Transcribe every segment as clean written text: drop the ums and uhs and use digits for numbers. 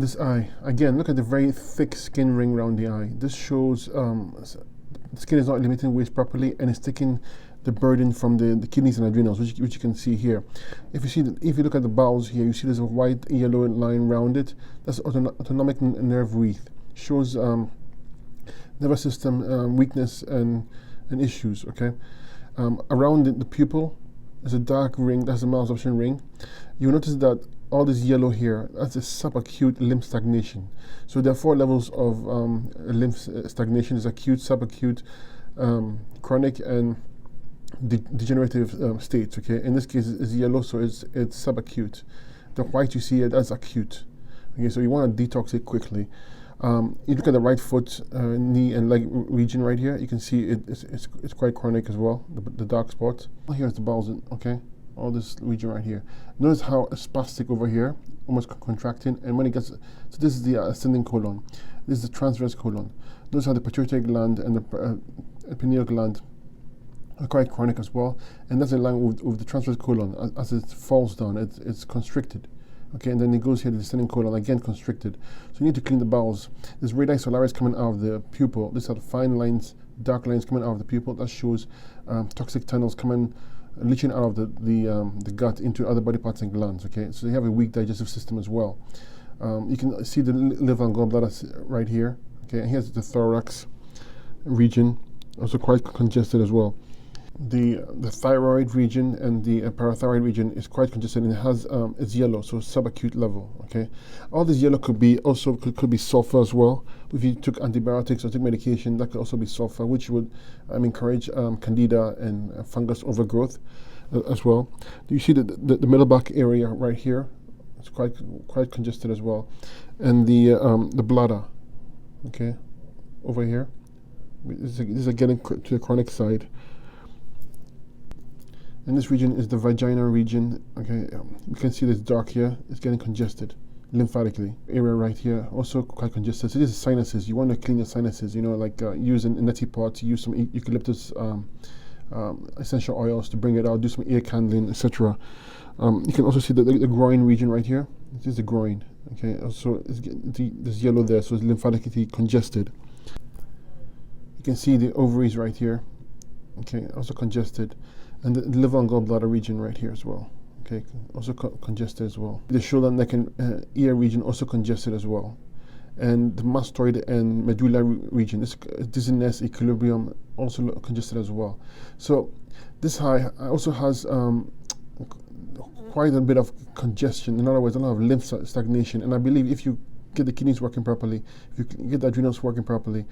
This eye, again, look at the very thick skin ring around the eye. This shows the skin is not eliminating waste properly, and it's taking the burden from the kidneys and adrenals, which you can see here. If you look at the bowels here, you see there's a white yellow line around it. That's autonomic nerve wreath. Shows nervous system weakness and issues. Okay, around the pupil, there's a dark ring. That's the malabsorption ring. You'll notice that all this yellow here, that's a subacute lymph stagnation. So there are 4 levels of lymph stagnation. There's acute, subacute, chronic, and degenerative states. Okay, in this case it's yellow, so it's subacute. The white you see, that's acute. Okay, so you want to detox it quickly. You look at the right foot, knee, and leg region right here. You can see it's quite chronic as well. The dark spot. Here's the bowels. Okay, all this region right here. Notice how it's spastic over here, almost contracting. And when it gets, so this is the ascending colon. This is the transverse colon. Notice how the pituitary gland and the pineal gland are quite chronic as well. And that's in line with the transverse colon. As it falls down, it's constricted. Okay, and then it goes here to the descending colon, again constricted. So you need to clean the bowels. There's radii solaris coming out of the pupil. These are the fine lines, dark lines coming out of the pupil. That shows toxic tunnels coming, leaching out of the gut into other body parts and glands. Okay, so they have a weak digestive system as well. You can see the liver and gallbladder right here. Okay, and here's the thorax region, also quite congested as well. The thyroid region and the parathyroid region is quite congested, and it has it's yellow, so subacute level. Okay, all this yellow could be sulfur as well. If you took antibiotics or took medication, that could also be sulfur, which would encourage candida and fungus overgrowth as well. You see the middle back area right here? It's quite congested as well, and the bladder. Okay, over here. This is getting to the chronic side. And this region is the vaginal region. Okay, you can see this dark here. It's getting congested lymphatically. Area right here also quite congested. So this is sinuses. You want to clean your sinuses. You know, like use a neti pot, use some eucalyptus essential oils to bring it out. Do some ear candling, etc. You can also see the groin region right here. This is the groin. Okay, also there's yellow there, so it's lymphatically congested. You can see the ovaries right here. Okay, also congested. And the liver and gallbladder region right here as well. Okay, also congested as well. The shoulder, neck, and ear region also congested as well. And the mastoid and medulla region, this dizziness, equilibrium, also congested as well. So this eye also has quite a bit of congestion. In other words, a lot of lymph stagnation. And I believe if you get the kidneys working properly, if you get the adrenals working properly,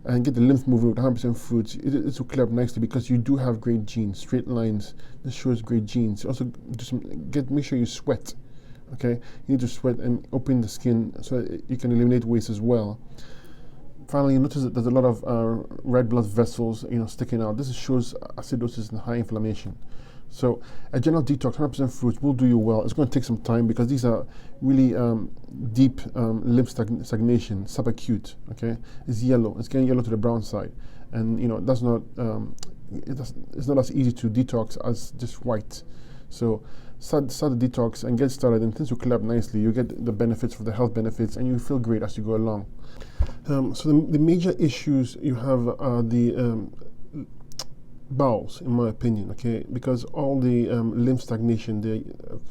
and get the lymph moving with 100% fruits, it will clear up nicely, because you do have great genes, straight lines. This shows great genes. Also, make sure you sweat. Okay, you need to sweat and open the skin so that you can eliminate waste as well. Finally, you notice that there's a lot of red blood vessels, sticking out. This shows acidosis and high inflammation. So a general detox, 100% fruits, will do you well. It's going to take some time, because these are really deep lymph stagnation, subacute. Okay, it's yellow. It's getting yellow to the brown side, and that's not. It's not as easy to detox as just white. So start the detox and get started, and things will clear up nicely. You get the benefits, for the health benefits, and you feel great as you go along. So the major issues you have are the bowels, in my opinion, okay, because all the lymph stagnation, the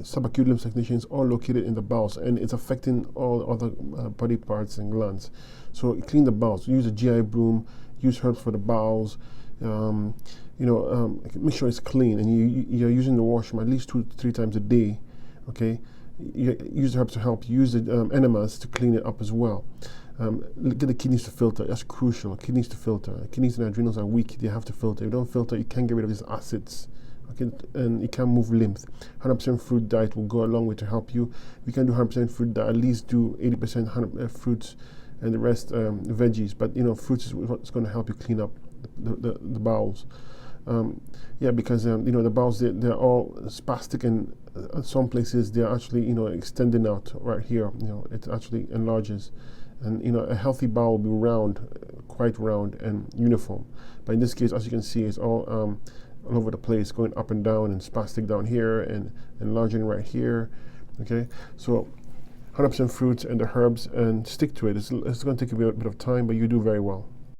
subacute lymph stagnation, is all located in the bowels, and it's affecting all other body parts and glands. So clean the bowels. Use a GI broom. Use herbs for the bowels. Make sure it's clean, and you're using the washroom at least 2 to 3 times a day. Okay, use herbs to help. Use the enemas to clean it up as well. Get the kidneys to filter. That's crucial. Kidneys to filter. Kidneys and adrenals are weak. They have to filter. If you don't filter, you can't get rid of these acids. Okay, and you can't move lymph. 100% fruit diet will go a long way to help you. If you can do 100% fruit diet, at least do 80% fruits, and the rest veggies. But fruits is what's going to help you clean up the bowels. Because the bowels, they're all spastic, and in some places they're actually extending out right here. It actually enlarges. And a healthy bowel will be round, quite round and uniform. But in this case, as you can see, it's all over the place, going up and down, and spastic down here, and enlarging right here. Okay, so 100% fruits and the herbs and stick to it. It's going to take a bit of time, but you do very well.